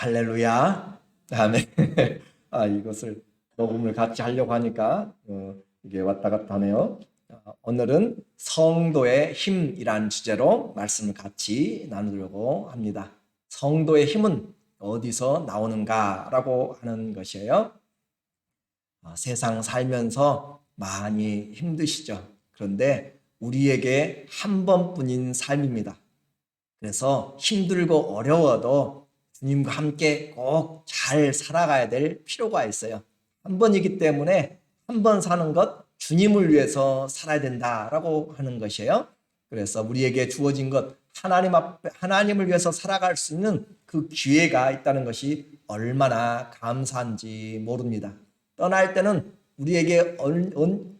할렐루야. 아멘. 이것을 녹음을 같이 하려고 하니까 이게 왔다 갔다 하네요. 오늘은 성도의 힘이라는 주제로 말씀을 같이 나누려고 합니다. 성도의 힘은 어디서 나오는가라고 하는 것이에요. 세상 살면서 많이 힘드시죠. 그런데 우리에게 한 번뿐인 삶입니다. 그래서 힘들고 어려워도 주님과 함께 꼭 잘 살아가야 될 필요가 있어요. 한 번이기 때문에 한 번 사는 것 주님을 위해서 살아야 된다라고 하는 것이에요. 그래서 우리에게 주어진 것 하나님 앞에 하나님을 위해서 살아갈 수 있는 그 기회가 있다는 것이 얼마나 감사한지 모릅니다. 떠날 때는 우리에게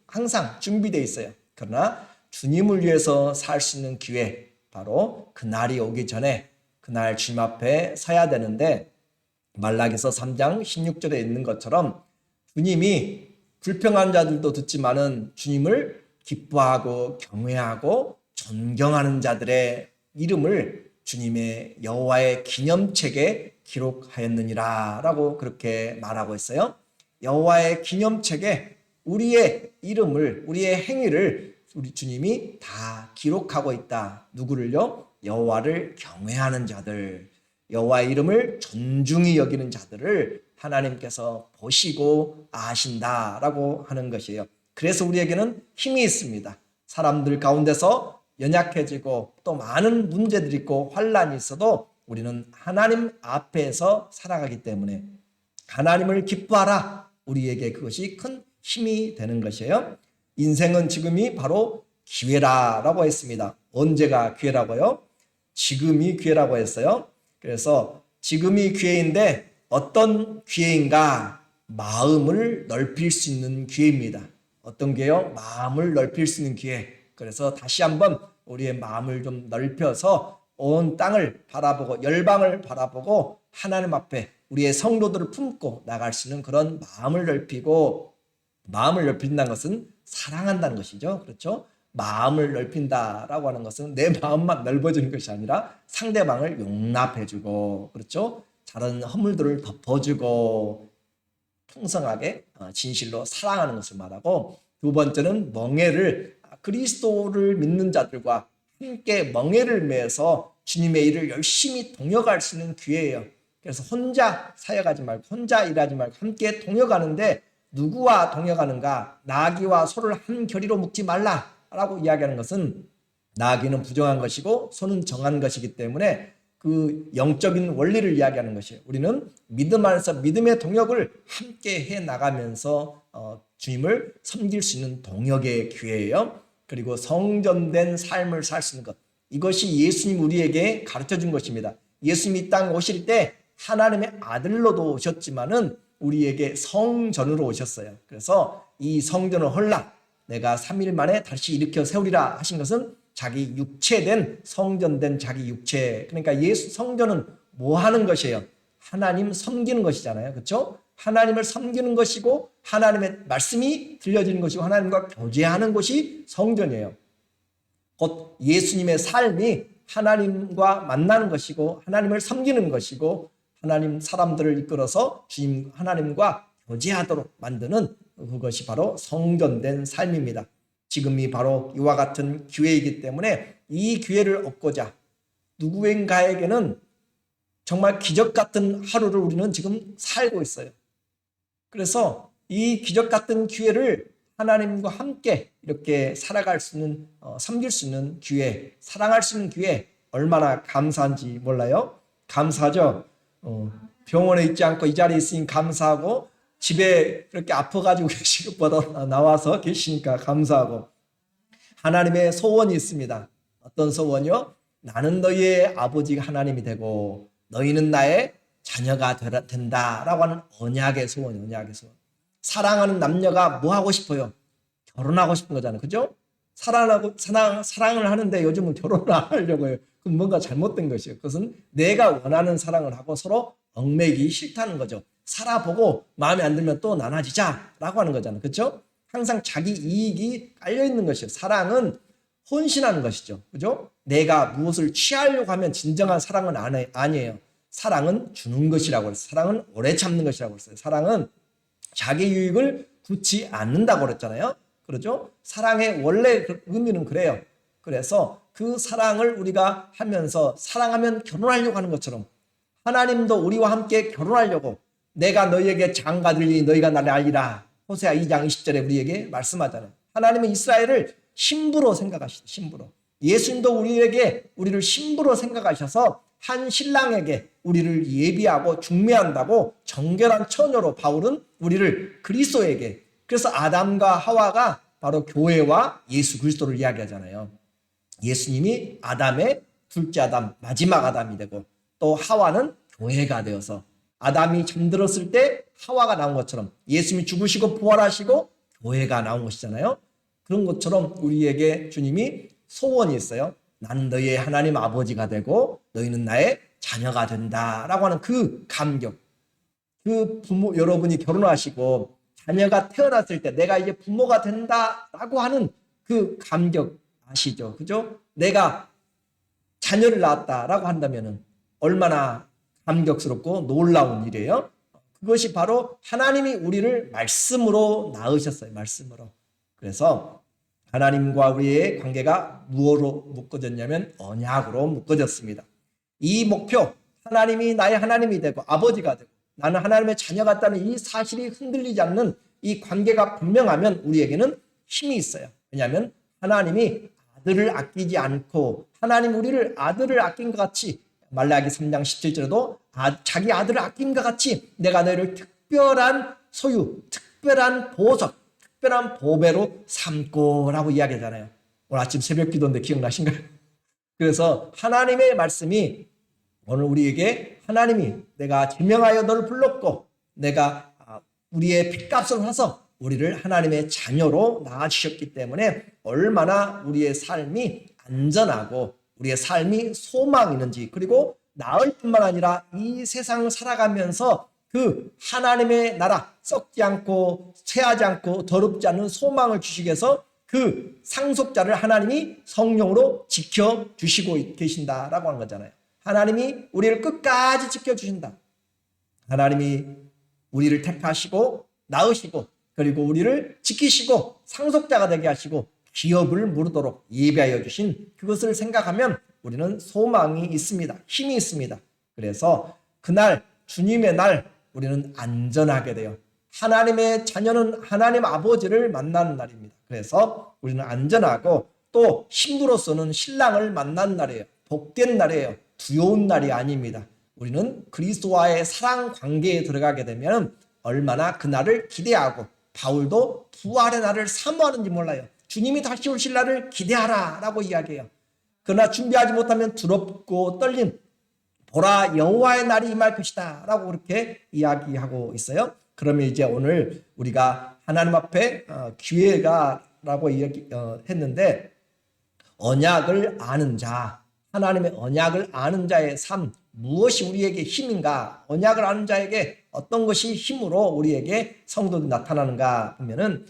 항상 준비되어 있어요. 그러나 주님을 위해서 살 수 있는 기회, 바로 그날이 오기 전에 그날 주님 앞에 서야 되는데, 말라기서 3장 16절에 있는 것처럼 주님이 불평한 자들도 듣지만은 주님을 기뻐하고 경외하고 존경하는 자들의 이름을 주님의 여호와의 기념책에 기록하였느니라 라고 그렇게 말하고 있어요. 여호와의 기념책에 우리의 이름을, 우리의 행위를 우리 주님이 다 기록하고 있다. 누구를요? 여호와를 경외하는 자들, 여호와의 이름을 존중히 여기는 자들을 하나님께서 보시고 아신다라고 하는 것이에요. 그래서 우리에게는 힘이 있습니다. 사람들 가운데서 연약해지고 또 많은 문제들이 있고 환란이 있어도 우리는 하나님 앞에서 살아가기 때문에 하나님을 기뻐하라. 우리에게 그것이 큰 힘이 되는 것이에요. 인생은 지금이 바로 기회라고 했습니다. 언제가 기회라고요? 지금이 기회라고 했어요. 그래서 지금이 기회인데 어떤 기회인가? 마음을 넓힐 수 있는 기회입니다. 어떤 기회요? 마음을 넓힐 수 있는 기회. 그래서 다시 한번 우리의 마음을 좀 넓혀서 온 땅을 바라보고 열방을 바라보고 하나님 앞에 우리의 성도들을 품고 나갈 수 있는 그런 마음을 넓히고, 마음을 넓힌다는 것은 사랑한다는 것이죠. 그렇죠? 마음을 넓힌다라고 하는 것은 내 마음만 넓어지는 것이 아니라 상대방을 용납해주고, 그렇죠? 다른 허물들을 덮어주고 풍성하게 진실로 사랑하는 것을 말하고, 두 번째는 멍에를, 그리스도를 믿는 자들과 함께 멍에를 매서 주님의 일을 열심히 동역할 수 있는 기회예요. 그래서 혼자 사역하지 말고 혼자 일하지 말고 함께 동역하는데, 누구와 동역하는가? 나귀와 소를 한 결의로 묶지 말라라고 이야기하는 것은 나귀는 부정한 것이고 소는 정한 것이기 때문에 그 영적인 원리를 이야기하는 것이에요. 우리는 믿음 안에서 믿음의 동역을 함께 해 나가면서 주님을 섬길 수 있는 동역의 기회예요. 그리고 성전된 삶을 살 수 있는 것, 이것이 예수님 우리에게 가르쳐 준 것입니다. 예수님이 이 땅에 오실 때 하나님의 아들로도 오셨지만은 우리에게 성전으로 오셨어요. 그래서 이 성전을 헐라 내가 3일 만에 다시 일으켜 세우리라 하신 것은 자기 육체된, 성전된 자기 육체. 그러니까 예수 성전은 뭐 하는 것이에요? 하나님 섬기는 것이잖아요. 그렇죠? 하나님을 섬기는 것이고 하나님의 말씀이 들려지는 것이고 하나님과 교제하는 것이 성전이에요. 곧 예수님의 삶이 하나님과 만나는 것이고 하나님을 섬기는 것이고 하나님 사람들을 이끌어서 주님 하나님과 교제하도록 만드는 그것이 바로 성전된 삶입니다. 지금이 바로 이와 같은 기회이기 때문에 이 기회를 얻고자 누구인가에게는 정말 기적 같은 하루를 우리는 지금 살고 있어요. 그래서 이 기적 같은 기회를 하나님과 함께 이렇게 살아갈 수 있는, 섬길 수 있는 기회, 사랑할 수 있는 기회, 얼마나 감사한지 몰라요? 감사하죠? 병원에 있지 않고 이 자리에 있으니 감사하고, 집에 그렇게 아파가지고 계신 것보다 나와서 계시니까 감사하고, 하나님의 소원이 있습니다. 어떤 소원이요? 나는 너희의 아버지가 하나님이 되고 너희는 나의 자녀가 된다라고 하는 언약의 소원이에요. 언약의 소원. 사랑하는 남녀가 뭐 하고 싶어요? 결혼하고 싶은 거잖아요. 그죠? 사랑을 하는데 요즘은 결혼을 안 하려고 해요. 그럼 뭔가 잘못된 것이에요. 그것은 내가 원하는 사랑을 하고 서로 얽매기 싫다는 거죠. 살아보고 마음에 안 들면 또 나눠지자라고 하는 거잖아요. 그렇죠? 항상 자기 이익이 깔려 있는 것이에요. 사랑은 헌신하는 것이죠. 그죠? 내가 무엇을 취하려고 하면 진정한 사랑은 아니에요. 사랑은 주는 것이라고 그랬어요. 사랑은 오래 참는 것이라고 그랬어요. 사랑은 자기 유익을 굳지 않는다고 그랬잖아요. 그렇죠? 사랑의 원래 의미는 그래요. 그래서 그 사랑을 우리가 하면서 사랑하면 결혼하려고 하는 것처럼 하나님도 우리와 함께 결혼하려고 내가 너희에게 장가들리니 너희가 나를 알리라. 호세아 2장 20절에 우리에게 말씀하잖아요. 하나님은 이스라엘을 신부로 생각하시죠. 신부로. 예수님도 우리를 신부로 생각하셔서 한 신랑에게 우리를 예비하고 중매한다고 정결한 처녀로 바울은 우리를 그리스도에게, 그래서 아담과 하와가 바로 교회와 예수 그리스도를 이야기하잖아요. 예수님이 아담의 둘째 아담, 마지막 아담이 되고 또 하와는 교회가 되어서 아담이 잠들었을 때 하와가 나온 것처럼 예수님이 죽으시고 부활하시고 교회가 나온 것이잖아요. 그런 것처럼 우리에게 주님이 소원이 있어요. 나는 너희의 하나님 아버지가 되고 너희는 나의 자녀가 된다라고 하는 그 감격. 그 부모 여러분이 결혼하시고 자녀가 태어났을 때 내가 이제 부모가 된다라고 하는 그 감격 아시죠? 그죠? 내가 자녀를 낳았다라고 한다면은 얼마나 감격스럽고 놀라운 일이에요. 그것이 바로 하나님이 우리를 말씀으로 낳으셨어요. 말씀으로. 그래서 하나님과 우리의 관계가 무엇으로 묶어졌냐면 언약으로 묶어졌습니다. 이 목표, 하나님이 나의 하나님이 되고 아버지가 되고 나는 하나님의 자녀가 같다는 이 사실이 흔들리지 않는 이 관계가 분명하면 우리에게는 힘이 있어요. 왜냐하면 하나님이 아들을 아끼지 않고 하나님 우리를 아들을 아낀 것 같이 말라기 3장 17절에도 자기 아들을 아낀 것 같이 내가 너희를 특별한 소유, 특별한 보석, 특별한 보배로 삼고라고 이야기하잖아요. 오늘 아침 새벽 기도인데 기억나신가요? 그래서 하나님의 말씀이 오늘 우리에게 하나님이 내가 제명하여 너를 불렀고 내가 우리의 핏값을 화서 우리를 하나님의 자녀로 낳아주셨기 때문에 얼마나 우리의 삶이 안전하고 우리의 삶이 소망이 있는지, 그리고 나을 뿐만 아니라 이 세상을 살아가면서 그 하나님의 나라 썩지 않고 쇠하지 않고 더럽지 않은 소망을 주시기 위해서 그 상속자를 하나님이 성령으로 지켜주시고 계신다라고 하는 거잖아요. 하나님이 우리를 끝까지 지켜주신다. 하나님이 우리를 택하시고 낳으시고 그리고 우리를 지키시고 상속자가 되게 하시고 기업을 무르도록 예비하여 주신 그것을 생각하면 우리는 소망이 있습니다. 힘이 있습니다. 그래서 그날 주님의 날 우리는 안전하게 돼요. 하나님의 자녀는 하나님 아버지를 만나는 날입니다. 그래서 우리는 안전하고 또 신부로서는 신랑을 만난 날이에요. 복된 날이에요. 두려운 날이 아닙니다. 우리는 그리스도와의 사랑 관계에 들어가게 되면 얼마나 그날을 기대하고, 바울도 부활의 날을 사모하는지 몰라요. 주님이 다시 오실 날을 기대하라 라고 이야기해요. 그러나 준비하지 못하면 두렵고 떨림, 보라 여호와의 날이 임할 것이다 라고 그렇게 이야기하고 있어요. 그러면 이제 오늘 우리가 하나님 앞에 기회가라고 했는데, 언약을 아는 자, 하나님의 언약을 아는 자의 삶, 무엇이 우리에게 힘인가? 언약을 아는 자에게 어떤 것이 힘으로 우리에게 성도들이 나타나는가 보면은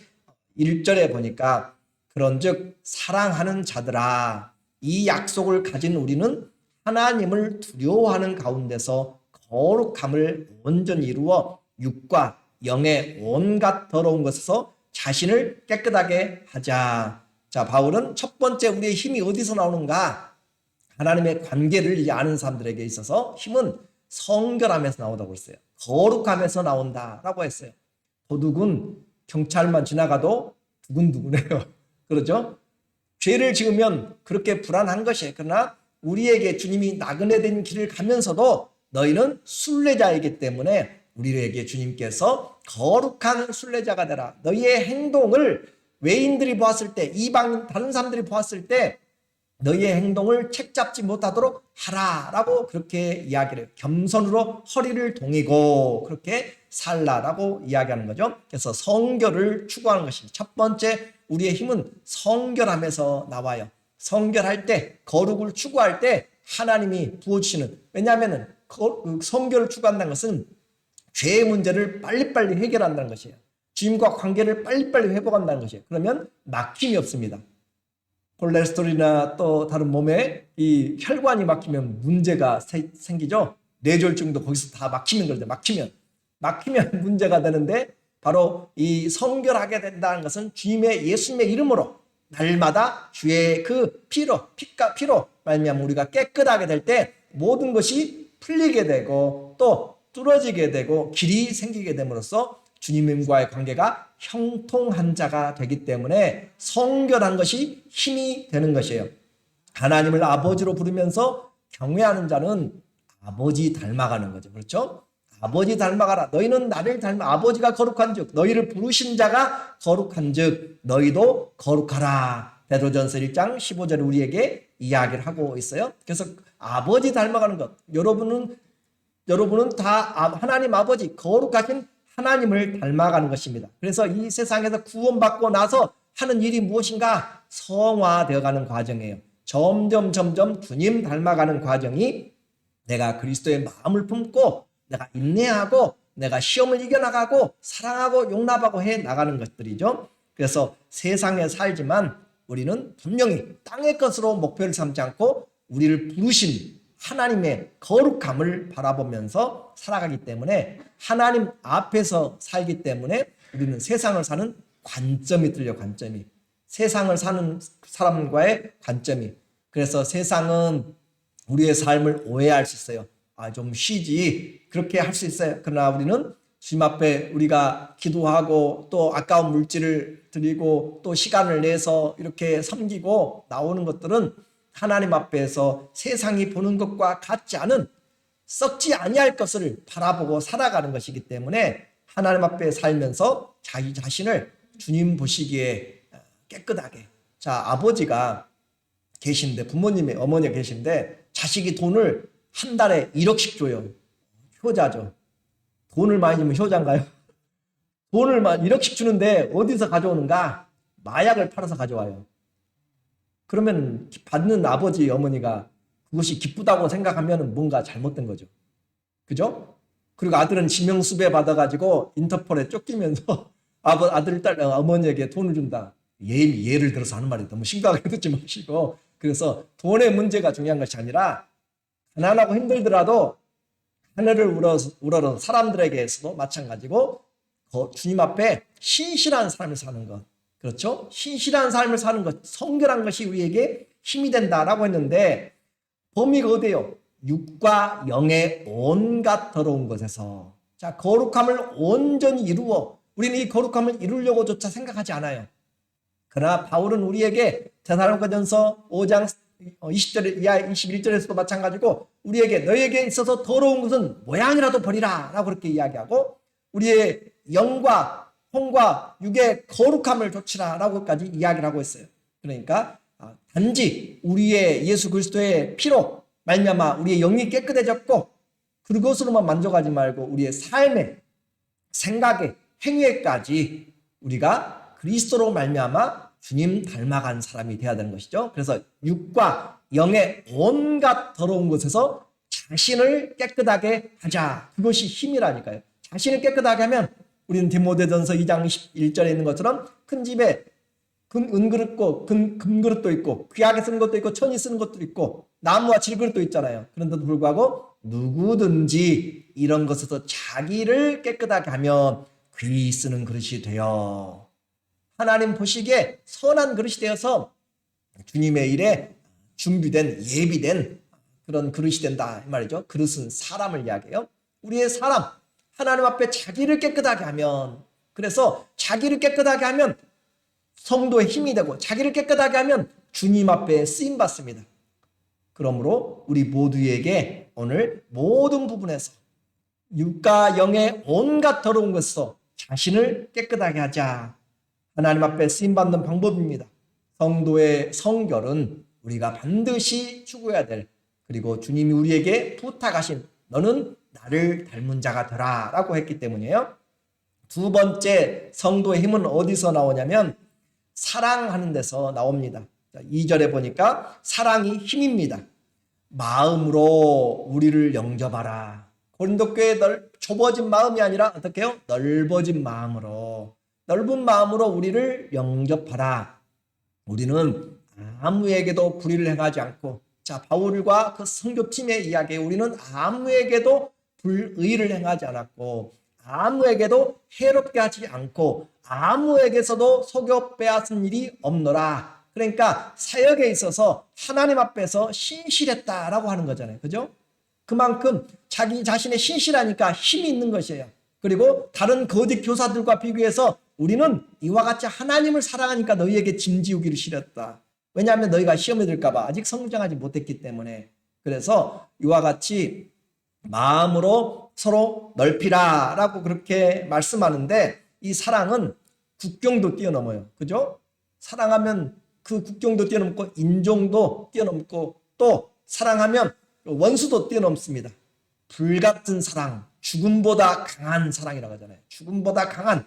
1절에 보니까 그런즉 사랑하는 자들아, 이 약속을 가진 우리는 하나님을 두려워하는 가운데서 거룩함을 온전히 이루어 육과 영의 온갖 더러운 것에서 자신을 깨끗하게 하자. 자, 바울은 첫 번째 우리의 힘이 어디서 나오는가? 하나님의 관계를 이제 아는 사람들에게 있어서 힘은 성결함에서 나온다고 했어요. 거룩함에서 나온다라고 했어요. 도둑은 경찰만 지나가도 두근두근해요. 그렇죠? 죄를 지으면 그렇게 불안한 것이에요. 그러나 우리에게 주님이 나그네 된 길을 가면서도 너희는 순례자이기 때문에 우리에게 주님께서 거룩한 순례자가 되라. 너희의 행동을 외인들이 보았을 때, 이방 다른 사람들이 보았을 때 너희의 행동을 책잡지 못하도록 하라라고 그렇게 이야기를 해요. 겸손으로 허리를 동이고 그렇게 살라라고 이야기하는 거죠. 그래서 성결을 추구하는 것입니다. 첫 번째 우리의 힘은 성결함에서 나와요. 성결할 때, 거룩을 추구할 때 하나님이 부어주시는, 왜냐하면 성결을 추구한다는 것은 죄의 문제를 빨리빨리 해결한다는 것이에요. 주님과 관계를 빨리빨리 회복한다는 것이에요. 그러면 막힘이 없습니다. 콜레스테롤이나 또 다른 몸에 이 혈관이 막히면 문제가 생기죠. 뇌졸중도 거기서 다 막히면 그러죠. 막히면 문제가 되는데 바로 이 성결하게 된다는 것은 주님의 예수님의 이름으로 날마다 주의 그 피로 말미암아 우리가 깨끗하게 될 때 모든 것이 풀리게 되고 또 뚫어지게 되고 길이 생기게 됨으로써 주님과의 관계가 형통한 자가 되기 때문에 성결한 것이 힘이 되는 것이에요. 하나님을 아버지로 부르면서 경외하는 자는 아버지 닮아가는 거죠. 그렇죠? 아버지 닮아가라. 너희는 나를 닮아 아버지가 거룩한 즉 너희를 부르신 자가 거룩한 즉 너희도 거룩하라. 베드로전서 1장 15절에 우리에게 이야기를 하고 있어요. 그래서 아버지 닮아가는 것. 여러분은 다 하나님 아버지 거룩하신 하나님을 닮아가는 것입니다. 그래서 이 세상에서 구원받고 나서 하는 일이 무엇인가? 성화되어가는 과정이에요. 점점 주님 닮아가는 과정이 내가 그리스도의 마음을 품고 내가 인내하고 내가 시험을 이겨나가고 사랑하고 용납하고 해 나가는 것들이죠. 그래서 세상에 살지만 우리는 분명히 땅의 것으로 목표를 삼지 않고 우리를 부르신 하나님의 거룩함을 바라보면서 살아가기 때문에 하나님 앞에서 살기 때문에 우리는 세상을 사는 관점이 틀려. 관점이 세상을 사는 사람과의 관점이. 그래서 세상은 우리의 삶을 오해할 수 있어요. 좀 쉬지 그렇게 할 수 있어요. 그러나 우리는 주님 앞에 우리가 기도하고 또 아까운 물질을 드리고 또 시간을 내서 이렇게 섬기고 나오는 것들은 하나님 앞에서 세상이 보는 것과 같지 않은 썩지 아니할 것을 바라보고 살아가는 것이기 때문에 하나님 앞에 살면서 자기 자신을 주님 보시기에 깨끗하게. 자, 아버지가 계신데 부모님이 어머니가 계신데 자식이 돈을 한 달에 1억씩 줘요. 효자죠. 돈을 많이 주면 효자인가요? 돈을 1억씩 주는데 어디서 가져오는가? 마약을 팔아서 가져와요. 그러면 받는 아버지 어머니가 그것이 기쁘다고 생각하면 뭔가 잘못된 거죠. 그죠? 그리고 아들은 지명수배 받아가지고 인터폴에 쫓기면서 아들, 딸, 어머니에게 돈을 준다. 예를 들어서 하는 말이 너무 심각하게 듣지 마시고. 그래서 돈의 문제가 중요한 것이 아니라 가난하고 힘들더라도 하늘을 우러러 사람들에게서도 마찬가지고 주님 앞에 신실한 삶을 사는 것. 그렇죠? 신실한 삶을 사는 것, 성결한 것이 우리에게 힘이 된다라고 했는데 범위가 어디예요? 육과 영의 온갖 더러운 것에서. 자, 거룩함을 온전히 이루어 우리는 이 거룩함을 이루려고조차 생각하지 않아요. 그러나 바울은 우리에게 데살로니가전서 5장 20절 이하 21절에서도 마찬가지고 우리에게 너희에게 있어서 더러운 것은 모양이라도 버리라 라고 그렇게 이야기하고 우리의 영과 혼과 육의 거룩함을 좇으라 라고까지 이야기를 하고 있어요. 그러니까 단지 우리의 예수 그리스도의 피로 말미암아 우리의 영이 깨끗해졌고 그것으로만 만족하지 말고 우리의 삶에 생각에 행위에까지 우리가 그리스도로 말미암아 주님 닮아간 사람이 되어야 되는 것이죠. 그래서 육과 영의 온갖 더러운 것에서 자신을 깨끗하게 하자. 그것이 힘이라니까요. 자신을 깨끗하게 하면 우리는 디모데전서 2장 1절에 있는 것처럼 큰 집에 은그릇도 금그릇도 있고 귀하게 쓰는 것도 있고 천이 쓰는 것도 있고 나무와 질그릇도 있잖아요. 그런데도 불구하고 누구든지 이런 것에서 자기를 깨끗하게 하면 귀 쓰는 그릇이 되어 하나님 보시기에 선한 그릇이 되어서 주님의 일에 준비된 예비된 그런 그릇이 된다 이 말이죠. 그릇은 사람을 이야기해요. 우리의 사람 하나님 앞에 자기를 깨끗하게 하면 그래서 자기를 깨끗하게 하면 성도의 힘이 되고 자기를 깨끗하게 하면 주님 앞에 쓰임 받습니다. 그러므로 우리 모두에게 오늘 모든 부분에서 육과 영의 온갖 더러운 것에서 자신을 깨끗하게 하자. 하나님 앞에 쓰임받는 방법입니다. 성도의 성결은 우리가 반드시 추구해야 될 그리고 주님이 우리에게 부탁하신 너는 나를 닮은 자가 되라 라고 했기 때문이에요. 두 번째 성도의 힘은 어디서 나오냐면 사랑하는 데서 나옵니다. 2절에 보니까 사랑이 힘입니다. 마음으로 우리를 영접하라. 고린도 교회 좁아진 마음이 아니라 어떻게 해요? 넓어진 마음으로 넓은 마음으로 우리를 영접하라. 우리는 아무에게도 불의를 행하지 않고 자, 바울과 그 선교팀의 이야기에 우리는 아무에게도 불의를 행하지 않았고 아무에게도 해롭게 하지 않고 아무에게서도 속여 빼앗은 일이 없노라. 그러니까 사역에 있어서 하나님 앞에서 신실했다라고 하는 거잖아요. 그죠? 그만큼 자기 자신의 신실하니까 힘이 있는 것이에요. 그리고 다른 거짓 교사들과 비교해서 우리는 이와 같이 하나님을 사랑하니까 너희에게 짐 지우기를 싫었다. 왜냐하면 너희가 시험에 들까 봐 아직 성장하지 못했기 때문에. 그래서 이와 같이 마음으로 서로 넓히라 라고 그렇게 말씀하는데 이 사랑은 국경도 뛰어넘어요. 그죠? 사랑하면 그 국경도 뛰어넘고 인종도 뛰어넘고 또 사랑하면 원수도 뛰어넘습니다. 불같은 사랑, 죽음보다 강한 사랑이라고 하잖아요. 죽음보다 강한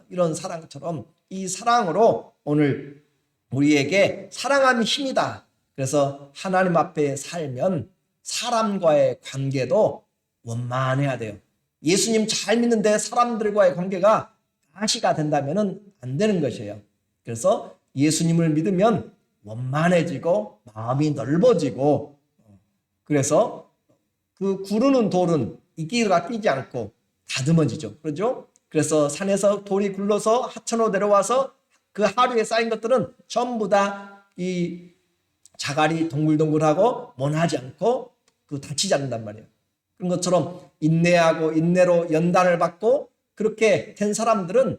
이런 사랑처럼 이 사랑으로 오늘 우리에게 사랑함이 힘이다. 그래서 하나님 앞에 살면 사람과의 관계도 원만해야 돼요. 예수님 잘 믿는데 사람들과의 관계가 가시가 된다면 안 되는 것이에요. 그래서 예수님을 믿으면 원만해지고 마음이 넓어지고 그래서 그 구르는 돌은 이끼가 끼지 않고 다듬어지죠. 그렇죠? 그래서 산에서 돌이 굴러서 하천으로 내려와서 그 하류에 쌓인 것들은 전부 다 이 자갈이 동글동글하고 원하지 않고 그 다치지 않는단 말이에요. 그런 것처럼 인내하고 인내로 연단을 받고 그렇게 된 사람들은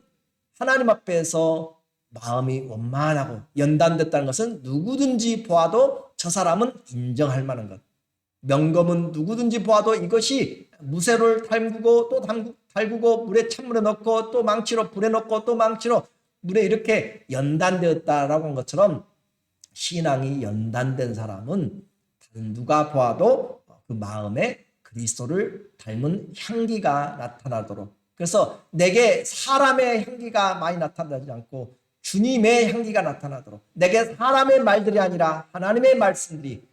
하나님 앞에서 마음이 원만하고 연단됐다는 것은 누구든지 보아도 저 사람은 인정할 만한 것. 명검은 누구든지 보아도 이것이 무쇠를 달구고 또 달구고 물에 찬물에 넣고 또 망치로 불에 넣고 또 망치로 물에 이렇게 연단되었다라고 한 것처럼 신앙이 연단된 사람은 누가 보아도 그 마음에 그리스도를 닮은 향기가 나타나도록 그래서 내게 사람의 향기가 많이 나타나지 않고 주님의 향기가 나타나도록 내게 사람의 말들이 아니라 하나님의 말씀들이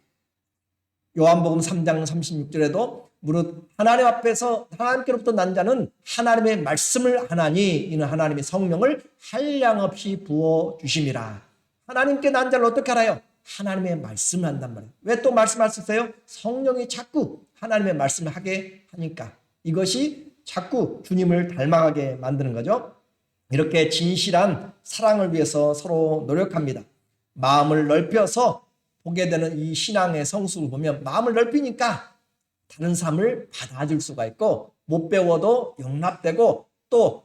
요한복음 3장 36절에도 무릇 하나님 앞에서 하나님께로부터 난 자는 하나님의 말씀을 하나니 이는 하나님의 성령을 한량없이 부어주심이라. 하나님께 난 자를 어떻게 알아요? 하나님의 말씀을 한단 말이에요. 왜 또 말씀하셨어요? 성령이 자꾸 하나님의 말씀을 하게 하니까 이것이 자꾸 주님을 닮아가게 만드는 거죠. 이렇게 진실한 사랑을 위해서 서로 노력합니다. 마음을 넓혀서 보게 되는 이 신앙의 성숙을 보면 마음을 넓히니까 다른 사람을 받아줄 수가 있고 못 배워도 용납되고 또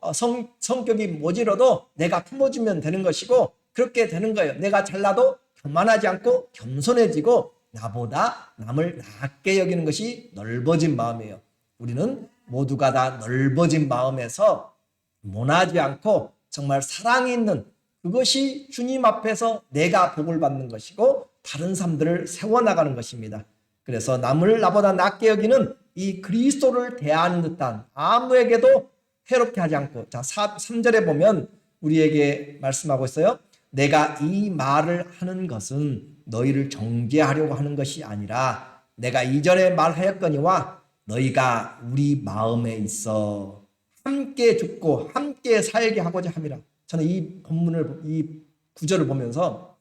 성격이 모질어도 내가 품어주면 되는 것이고 그렇게 되는 거예요. 내가 잘나도 교만하지 않고 겸손해지고 나보다 남을 낮게 여기는 것이 넓어진 마음이에요. 우리는 모두가 다 넓어진 마음에서 모나지 않고 정말 사랑이 있는 그것이 주님 앞에서 내가 복을 받는 것이고 다른 사람들을 세워나가는 것입니다. 그래서 남을 나보다 낮게 여기는 이 그리스도를 대하는 듯한 아무에게도 해롭게 하지 않고 자 3절에 보면 우리에게 말씀하고 있어요. 내가 이 말을 하는 것은 너희를 정죄하려고 하는 것이 아니라 내가 이전에 말하였거니와 너희가 우리 마음에 있어 함께 죽고 함께 살게 하고자 함이라. 저는 이 본문을 이 구절을 보면서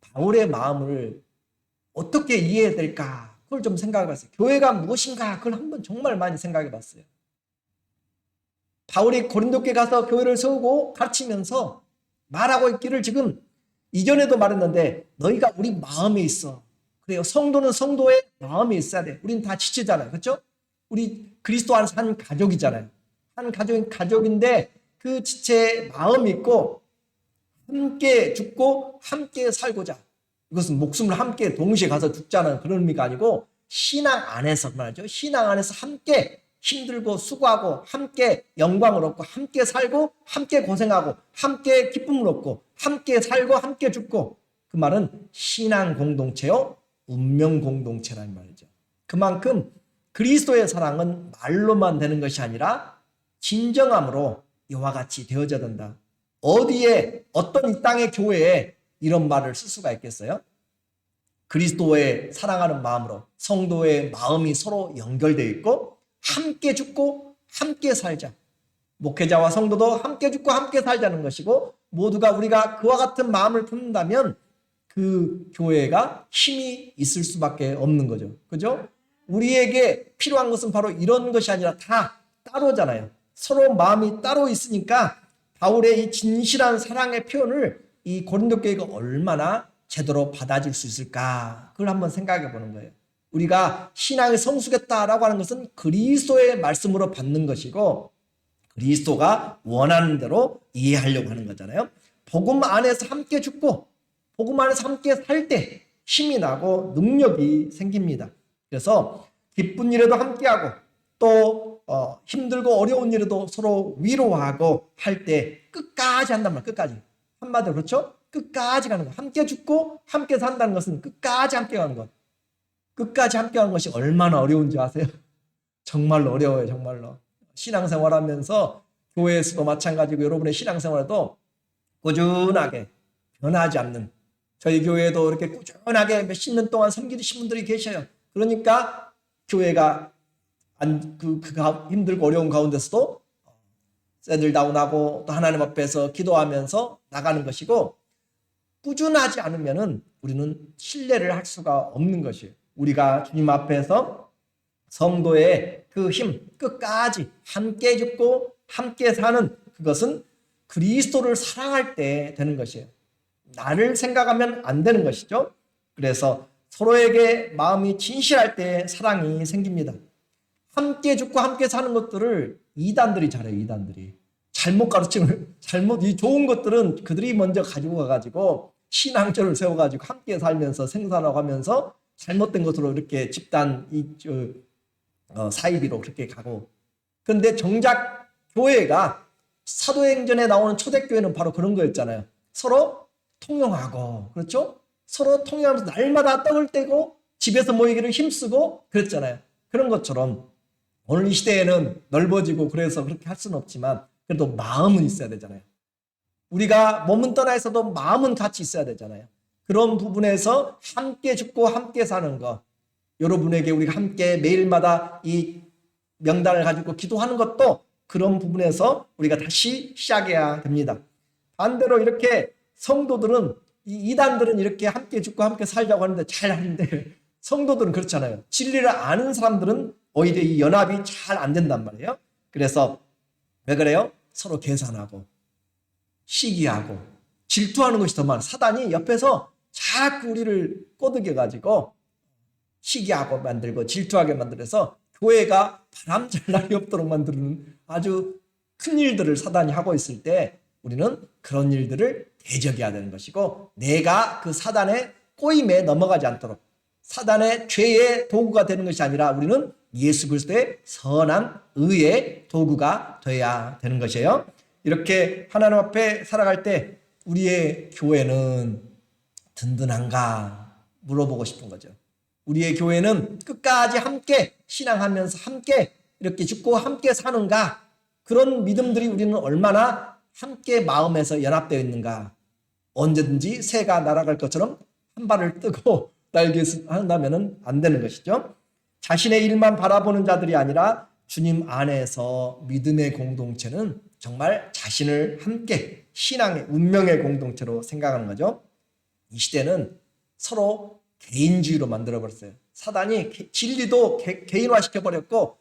바울의 마음을 어떻게 이해해야 될까 그걸 좀 생각해 봤어요. 교회가 무엇인가 그걸 한번 정말 많이 생각해 봤어요. 바울이 고린도께 가서 교회를 세우고 가르치면서 말하고 있기를 지금 이전에도 말했는데 너희가 우리 마음에 있어. 그래요. 성도는 성도의 마음에 있어야 돼. 우린 다 지체잖아요. 그렇죠? 우리 그리스도 안에서 한 가족이잖아요. 한 가족인데 그 지체에 마음이 있고 함께 죽고 함께 살고자. 이것은 목숨을 함께 동시에 가서 죽자는 그런 의미가 아니고 신앙 안에서 말이죠. 신앙 안에서 함께 힘들고 수고하고 함께 영광을 얻고 함께 살고 함께 고생하고 함께 기쁨을 얻고 함께 살고 함께 죽고 그 말은 신앙 공동체요 운명 공동체라는 말이죠. 그만큼 그리스도의 사랑은 말로만 되는 것이 아니라 진정함으로 이와 같이 되어져야 된다. 어디에 어떤 이 땅의 교회에 이런 말을 쓸 수가 있겠어요? 그리스도의 사랑하는 마음으로 성도의 마음이 서로 연결되어 있고 함께 죽고 함께 살자. 목회자와 성도도 함께 죽고 함께 살자는 것이고 모두가 우리가 그와 같은 마음을 품는다면 그 교회가 힘이 있을 수밖에 없는 거죠. 그죠? 우리에게 필요한 것은 바로 이런 것이 아니라 다 따로잖아요. 서로 마음이 따로 있으니까 바울의 이 진실한 사랑의 표현을 이 고린도 교회가 얼마나 제대로 받아줄 수 있을까? 그걸 한번 생각해 보는 거예요. 우리가 신앙이 성숙했다라고 하는 것은 그리스도의 말씀으로 받는 것이고 그리스도가 원하는 대로 이해하려고 하는 거잖아요. 복음 안에서 함께 죽고 복음 안에서 함께 살 때 힘이 나고 능력이 생깁니다. 그래서 기쁜 일에도 함께하고 또 힘들고 어려운 일에도 서로 위로하고 할 때 끝까지 한단 말이에요. 끝까지. 한마디로 그렇죠? 끝까지 가는 거. 함께 죽고 함께 산다는 것은 끝까지 함께 가는 것. 끝까지 함께 가는 것이 얼마나 어려운지 아세요? 정말로 어려워요. 정말로. 신앙생활하면서 교회에서도 마찬가지고 여러분의 신앙생활에도 꾸준하게 변하지 않는 저희 교회에도 이렇게 꾸준하게 몇십 년 동안 섬기신 분들이 계셔요. 그러니까 교회가 힘들고 어려운 가운데서도 세들다운하고 또 하나님 앞에서 기도하면서 나가는 것이고 꾸준하지 않으면은 우리는 신뢰를 할 수가 없는 것이에요. 우리가 주님 앞에서 성도의 그 힘 끝까지 함께 죽고 함께 사는 그것은 그리스도를 사랑할 때 되는 것이에요. 나를 생각하면 안 되는 것이죠. 그래서 서로에게 마음이 진실할 때 사랑이 생깁니다. 함께 죽고 함께 사는 것들을 이단들이 잘해요. 이단들이 잘못 가르치면 이 좋은 것들은 그들이 먼저 가지고 가가지고 신앙전을 세워가지고 함께 살면서 생산하고 하면서 잘못된 것으로 이렇게 집단 사이비로 그렇게 가고. 그런데 정작 교회가 사도행전에 나오는 초대교회는 바로 그런 거였잖아요. 서로 통용하고, 그렇죠? 서로 통용하면서 날마다 떡을 떼고 집에서 모이기를 힘쓰고 그랬잖아요. 그런 것처럼 오늘 이 시대에는 넓어지고 그래서 그렇게 할 수는 없지만 그래도 마음은 있어야 되잖아요. 우리가 몸은 떠나 있어도 마음은 같이 있어야 되잖아요. 그런 부분에서 함께 죽고 함께 사는 것, 여러분에게 우리가 함께 매일마다 이 명단을 가지고 기도하는 것도 그런 부분에서 우리가 다시 시작해야 됩니다. 반대로 이렇게 성도들은 이단들은 이렇게 함께 죽고 함께 살자고 하는데 잘 하는데 성도들은 그렇잖아요. 진리를 아는 사람들은 오히려 이 연합이 잘 안 된단 말이에요. 그래서 왜 그래요? 서로 계산하고 시기하고 질투하는 것이 더 많아. 사단이 옆에서 자꾸 우리를 꼬드겨 가지고 시기하고 만들고 질투하게 만들어서 교회가 바람잘 날이 없도록 만드는 아주 큰 일들을 사단이 하고 있을 때 우리는 그런 일들을 대적해야 되는 것이고 내가 그 사단의 꼬임에 넘어가지 않도록 사단의 죄의 도구가 되는 것이 아니라 우리는 예수 그리스도의 선한 의의 도구가 되어야 되는 것이에요. 이렇게 하나님 앞에 살아갈 때 우리의 교회는 든든한가 물어보고 싶은 거죠. 우리의 교회는 끝까지 함께 신앙하면서 함께 이렇게 죽고 함께 사는가? 그런 믿음들이 우리는 얼마나 함께 마음에서 연합되어 있는가? 언제든지 새가 날아갈 것처럼 한 발을 뜨고 날개를 한다면 안 되는 것이죠. 자신의 일만 바라보는 자들이 아니라 주님 안에서 믿음의 공동체는 정말 자신을 함께 신앙의 운명의 공동체로 생각하는 거죠. 이 시대는 서로 개인주의로 만들어버렸어요. 사단이 진리도 개인화시켜버렸고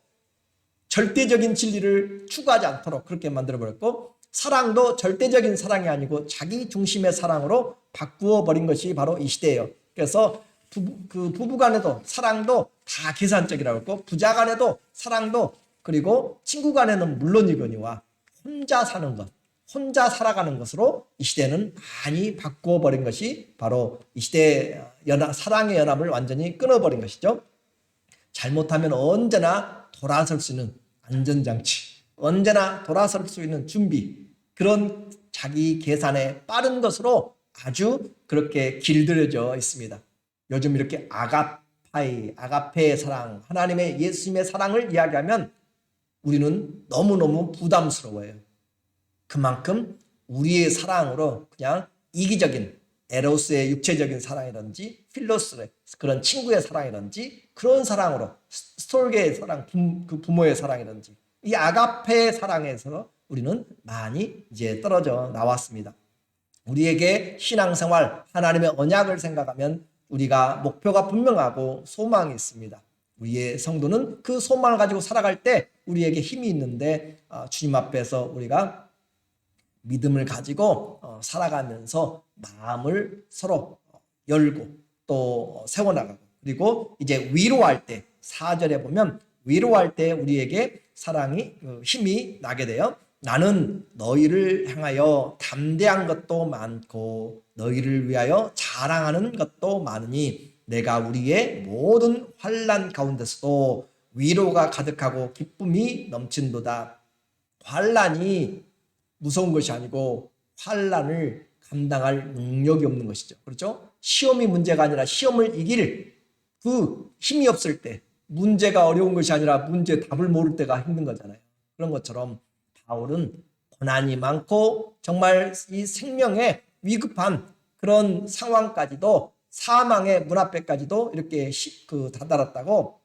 절대적인 진리를 추구하지 않도록 그렇게 만들어버렸고 사랑도 절대적인 사랑이 아니고 자기 중심의 사랑으로 바꾸어버린 것이 바로 이 시대예요. 그래서 부부간에도 사랑도 다 계산적이라고 했고 부자간에도 사랑도 그리고 친구간에는 물론이거니와 혼자 사는 것, 혼자 살아가는 것으로 이 시대는 많이 바꾸어버린 것이 바로 이 시대의 사랑의 연합을 완전히 끊어버린 것이죠. 잘못하면 언제나 돌아설 수 있는 안전장치, 언제나 돌아설 수 있는 준비, 그런 자기 계산에 빠른 것으로 아주 그렇게 길들여져 있습니다. 요즘 이렇게 아가페의 사랑, 하나님의 예수님의 사랑을 이야기하면 우리는 너무너무 부담스러워요. 그만큼 우리의 사랑으로 그냥 이기적인 에로스의 육체적인 사랑이든지 필로스의 그런 친구의 사랑이든지 그런 사랑으로 스톨게의 사랑, 그 부모의 사랑이든지 이 아가페의 사랑에서 우리는 많이 이제 떨어져 나왔습니다. 우리에게 신앙생활, 하나님의 언약을 생각하면 우리가 목표가 분명하고 소망이 있습니다. 우리의 성도는 그 소망을 가지고 살아갈 때 우리에게 힘이 있는데 주님 앞에서 우리가 믿음을 가지고 살아가면서 마음을 서로 열고 또 세워나가고, 그리고 이제 위로할 때 4절에 보면 위로할 때 우리에게 사랑이 힘이 나게 돼요. 나는 너희를 향하여 담대한 것도 많고 너희를 위하여 자랑하는 것도 많으니 내가 우리의 모든 환난 가운데서도 위로가 가득하고 기쁨이 넘친도다. 환난이 무서운 것이 아니고 환난을 감당할 능력이 없는 것이죠. 그렇죠? 시험이 문제가 아니라 시험을 이길 그 힘이 없을 때, 문제가 어려운 것이 아니라 문제 답을 모를 때가 힘든 거잖아요. 그런 것처럼 바울은 고난이 많고 정말 이 생명에 위급한 그런 상황까지도, 사망의 문 앞에까지도 이렇게 다다랐다고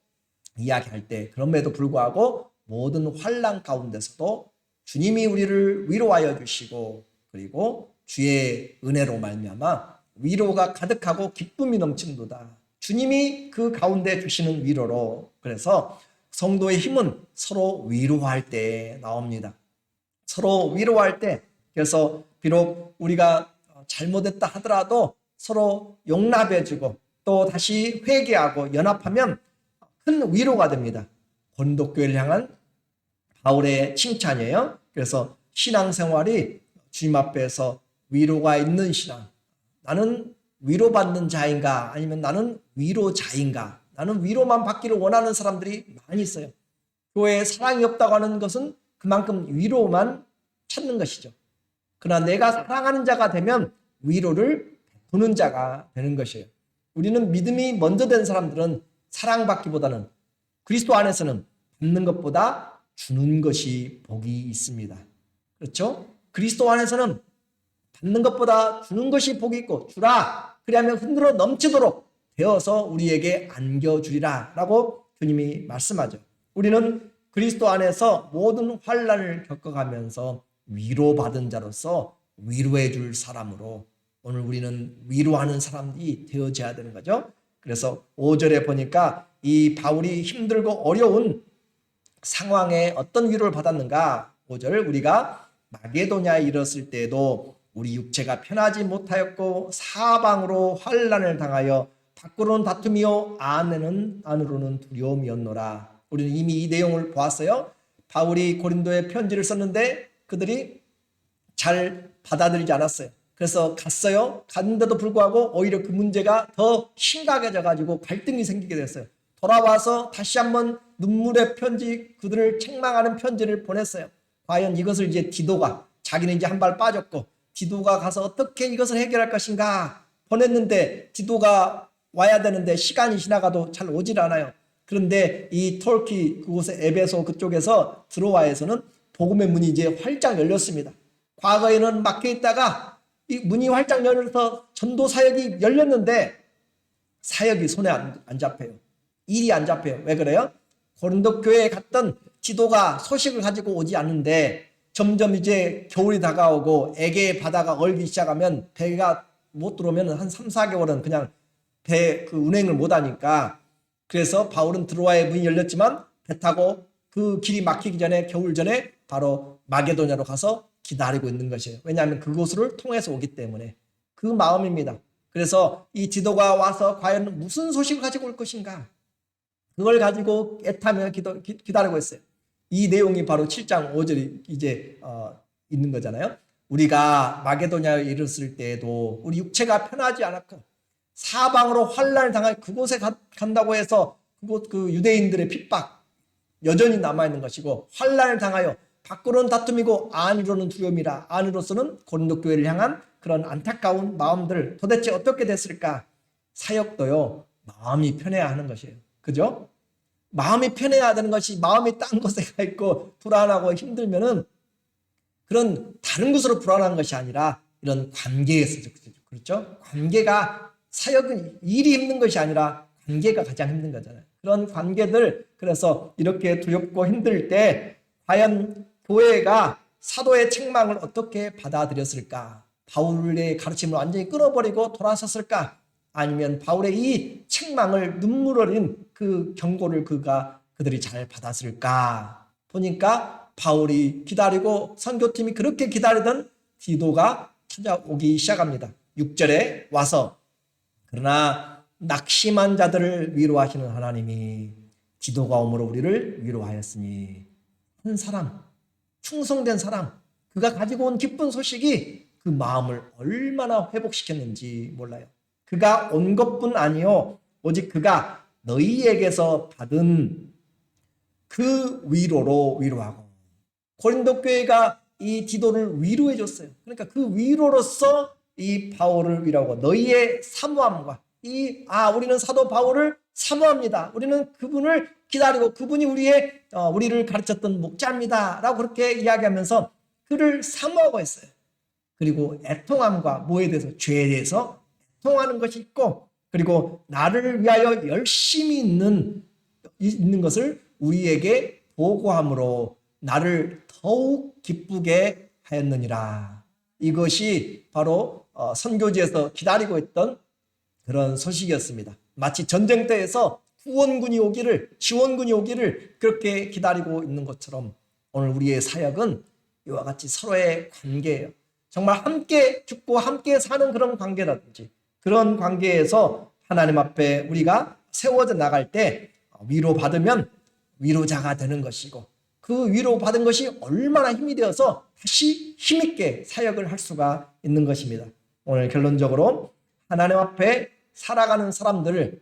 이야기할 때, 그럼에도 불구하고 모든 환난 가운데서도 주님이 우리를 위로하여 주시고, 그리고 주의 은혜로 말미암아 위로가 가득하고 기쁨이 넘친도다. 주님이 그 가운데 주시는 위로로, 그래서 성도의 힘은 서로 위로할 때 나옵니다. 서로 위로할 때, 그래서 비록 우리가 잘못했다 하더라도 서로 용납해주고 또 다시 회개하고 연합하면 큰 위로가 됩니다. 고린도 교회를 향한 바울의 칭찬이에요. 그래서 신앙생활이 주님 앞에서 위로가 있는 신앙, 나는 위로받는 자인가 아니면 나는 위로자인가, 나는 위로만 받기를 원하는 사람들이 많이 있어요. 교회에 사랑이 없다고 하는 것은 그만큼 위로만 찾는 것이죠. 그러나 내가 사랑하는 자가 되면 위로를 베푸는 자가 되는 것이에요. 우리는 믿음이 먼저 된 사람들은 사랑받기보다는, 그리스도 안에서는 받는 것보다 주는 것이 복이 있습니다. 그렇죠? 그리스도 안에서는 받는 것보다 주는 것이 복이 있고, 주라 그리하면 흔들어 넘치도록 되어서 우리에게 안겨주리라 라고 주님이 말씀하죠. 우리는 그리스도 안에서 모든 환난을 겪어가면서 위로받은 자로서 위로해 줄 사람으로 오늘 우리는 위로하는 사람이 되어져야 되는 거죠. 그래서 5절에 보니까 이 바울이 힘들고 어려운 상황에 어떤 위로를 받았는가. 5절, 우리가 마게도냐에 이르렀을 때에도 우리 육체가 편하지 못하였고 사방으로 환난을 당하여 밖으로는 다툼이요 안으로는 두려움이었노라. 우리는 이미 이 내용을 보았어요. 바울이 고린도에 편지를 썼는데 그들이 잘 받아들이지 않았어요. 그래서 갔어요. 갔는데도 불구하고 오히려 그 문제가 더 심각해져 가지고 갈등이 생기게 됐어요. 돌아와서 다시 한번 눈물의 편지, 그들을 책망하는 편지를 보냈어요. 과연 이것을 이제 디도가, 자기는 이제 한 발 빠졌고 디도가 가서 어떻게 이것을 해결할 것인가 보냈는데, 디도가 와야 되는데 시간이 지나가도 잘 오질 않아요. 그런데 이 터키, 그곳의 에베소 그쪽에서 드로아에서는 복음의 문이 이제 활짝 열렸습니다. 과거에는 막혀 있다가 이 문이 활짝 열려서 전도 사역이 열렸는데 사역이 손에 안 잡혀요. 일이 안 잡혀요. 왜 그래요? 고린도 교회에 갔던 디도가 소식을 가지고 오지 않는데 점점 이제 겨울이 다가오고 에게 바다가 얼기 시작하면 배가 못 들어오면 한 3, 4개월은 그냥 배 운행을 못 하니까, 그래서 바울은 드로아의 문이 열렸지만 배 타고 그 길이 막히기 전에, 겨울 전에 바로 마게도냐로 가서 기다리고 있는 것이에요. 왜냐하면 그곳을 통해서 오기 때문에. 그 마음입니다. 그래서 이 디도가 와서 과연 무슨 소식을 가지고 올 것인가, 그걸 가지고 애타며 기다리고 있어요. 이 내용이 바로 7장 5절이 이제 있는 거잖아요. 우리가 마게도냐에 이르렀을 때에도 우리 육체가 편하지 않았고 사방으로 환난을 당할 그곳에 간다고 해서 그곳 그 유대인들의 핍박 여전히 남아있는 것이고, 환난을 당하여 밖으로는 다툼이고 안으로는 두려움이라. 안으로서는 고린도 교회를 향한 그런 안타까운 마음들, 도대체 어떻게 됐을까. 사역도요, 마음이 편해야 하는 것이에요. 그죠? 마음이 편해야 되는 것이, 마음이 딴 곳에 가 있고 불안하고 힘들면은 그런 다른 곳으로 불안한 것이 아니라 이런 관계에서, 그렇죠? 관계가, 사역은 일이 힘든 것이 아니라 관계가 가장 힘든 거잖아요. 그런 관계들, 그래서 이렇게 두렵고 힘들 때 과연 교회가 사도의 책망을 어떻게 받아들였을까? 바울의 가르침을 완전히 끊어버리고 돌아섰을까? 아니면 바울의 이 책망을 눈물 어린 그 경고를 그들이 잘 받았을까? 보니까 바울이 기다리고 선교팀이 그렇게 기다리던 디도가 찾아오기 시작합니다. 6절에 와서 그러나 낙심한 자들을 위로하시는 하나님이 디도가 오므로 우리를 위로하였으니, 한 사람, 충성된 사람, 그가 가지고 온 기쁜 소식이 그 마음을 얼마나 회복시켰는지 몰라요. 그가 온 것뿐 아니요 오직 그가 너희에게서 받은 그 위로로 위로하고, 고린도 교회가 이 디도를 위로해 줬어요. 그러니까 그 위로로서 이 바울을 위로하고 너희의 사모함과 우리는 사도 바울을 사모합니다. 우리는 그분을 기다리고 그분이 우리를 가르쳤던 목자입니다라고 그렇게 이야기하면서 그를 사모하고 있어요. 그리고 애통함과 뭐에 대해서? 죄에 대해서 애통하는 것이 있고, 그리고 나를 위하여 열심히 있는 것을 우리에게 보고함으로 나를 더욱 기쁘게 하였느니라. 이것이 바로 선교지에서 기다리고 있던 그런 소식이었습니다. 마치 전쟁터에서 지원군이 오기를 그렇게 기다리고 있는 것처럼 오늘 우리의 사역은 이와 같이 서로의 관계예요. 정말 함께 죽고 함께 사는 그런 관계라든지, 그런 관계에서 하나님 앞에 우리가 세워져 나갈 때 위로받으면 위로자가 되는 것이고, 그 위로받은 것이 얼마나 힘이 되어서 다시 힘있게 사역을 할 수가 있는 것입니다. 오늘 결론적으로 하나님 앞에 살아가는 사람들에게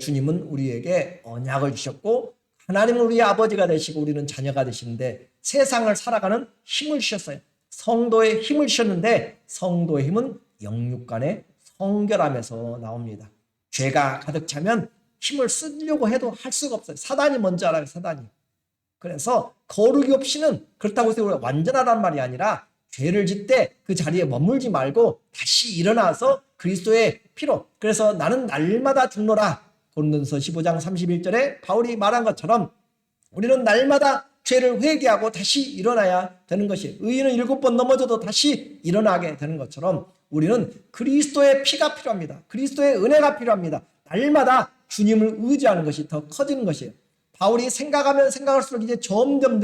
주님은 우리에게 언약을 주셨고, 하나님은 우리의 아버지가 되시고 우리는 자녀가 되시는데 세상을 살아가는 힘을 주셨어요. 성도의 힘을 주셨는데 성도의 힘은 영육간의 성결함에서 나옵니다. 죄가 가득 차면 힘을 쓰려고 해도 할 수가 없어요. 사단이 먼저 알아요. 사단이. 그래서 거룩이 없이는, 그렇다고 해서 우리가 완전하란 말이 아니라 죄를 짓되 그 자리에 머물지 말고 다시 일어나서 그리스도의 피로, 그래서 나는 날마다 죽노라, 고린도서 15장 31절에 바울이 말한 것처럼 우리는 날마다 죄를 회개하고 다시 일어나야 되는 것이에요. 의인은 7번 넘어져도 다시 일어나게 되는 것처럼 우리는 그리스도의 피가 필요합니다. 그리스도의 은혜가 필요합니다. 날마다 주님을 의지하는 것이 더 커지는 것이에요. 바울이 생각하면 생각할수록 이제 점점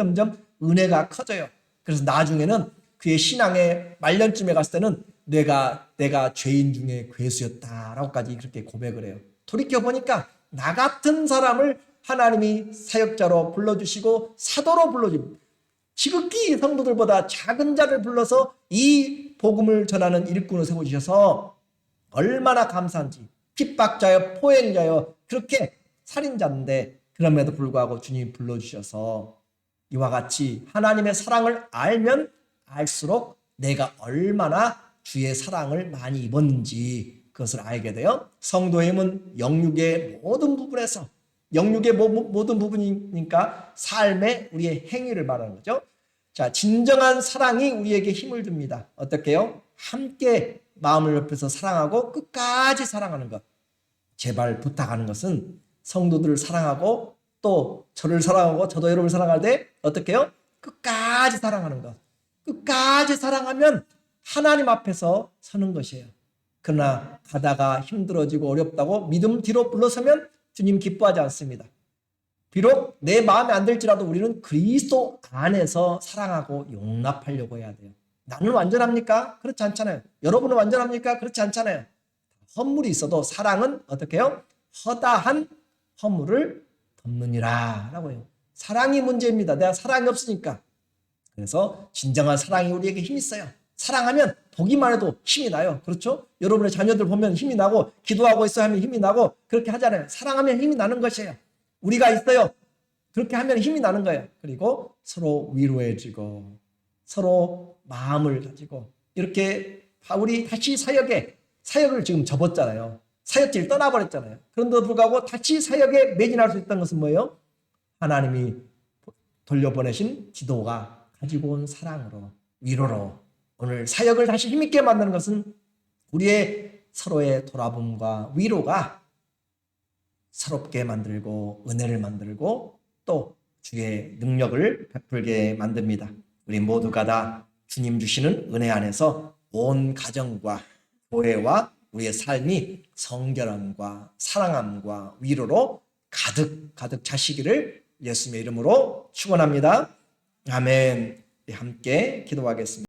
은혜가 커져요. 그래서 나중에는 그의 신앙의 말년쯤에 갔을 때는 내가 죄인 중에 괴수였다라고까지 그렇게 고백을 해요. 돌이켜보니까 나 같은 사람을 하나님이 사역자로 불러주시고 사도로 불러주고 지극히 성도들보다 작은 자를 불러서 이 복음을 전하는 일꾼을 세워주셔서 얼마나 감사한지. 핍박자여 포행자여 그렇게 살인자인데 그럼에도 불구하고 주님이 불러주셔서 이와 같이 하나님의 사랑을 알면 알수록 내가 얼마나 주의 사랑을 많이 입었는지 그것을 알게 돼요. 성도의 힘은 영육의 모든 부분에서, 영육의 모든 부분이니까 삶의 우리의 행위를 말하는 거죠. 자, 진정한 사랑이 우리에게 힘을 줍니다. 어떻게요? 함께 마음을 옆에서 사랑하고 끝까지 사랑하는 것. 제발 부탁하는 것은 성도들을 사랑하고 또 저를 사랑하고 저도 여러분을 사랑할 때 어떻게 해요? 끝까지 사랑하는 것. 끝까지 사랑하면 하나님 앞에서 서는 것이에요. 그러나 가다가 힘들어지고 어렵다고 믿음 뒤로 물러서면 주님 기뻐하지 않습니다. 비록 내 마음에 안 들지라도 우리는 그리스도 안에서 사랑하고 용납하려고 해야 돼요. 나는 완전합니까? 그렇지 않잖아요. 여러분은 완전합니까? 그렇지 않잖아요. 허물이 있어도 사랑은 어떻게 해요? 허다한 허물을 덮느니라 라고 해요. 사랑이 문제입니다. 내가 사랑이 없으니까. 그래서 진정한 사랑이 우리에게 힘이 있어요. 사랑하면 보기만 해도 힘이 나요. 그렇죠? 여러분의 자녀들 보면 힘이 나고 기도하고 있어 하면 힘이 나고 그렇게 하잖아요. 사랑하면 힘이 나는 것이에요. 우리가 있어요. 그렇게 하면 힘이 나는 거예요. 그리고 서로 위로해주고 서로 마음을 가지고 이렇게 바울이 다시 사역을 지금 접었잖아요. 사역지를 떠나버렸잖아요. 그런데도 불구하고 다시 사역에 매진할 수 있다는 것은 뭐예요? 하나님이 돌려보내신 기도가 가지고 온 사랑으로, 위로로 오늘 사역을 다시 힘있게 만드는 것은 우리의 서로의 돌아봄과 위로가 서럽게 만들고 은혜를 만들고 또 주의 능력을 베풀게 만듭니다. 우리 모두가 다 주님 주시는 은혜 안에서 온 가정과 교회와 우리의 삶이 성결함과 사랑함과 위로로 가득 가득 차시기를 예수님의 이름으로 축원합니다. 아멘. 함께 기도하겠습니다.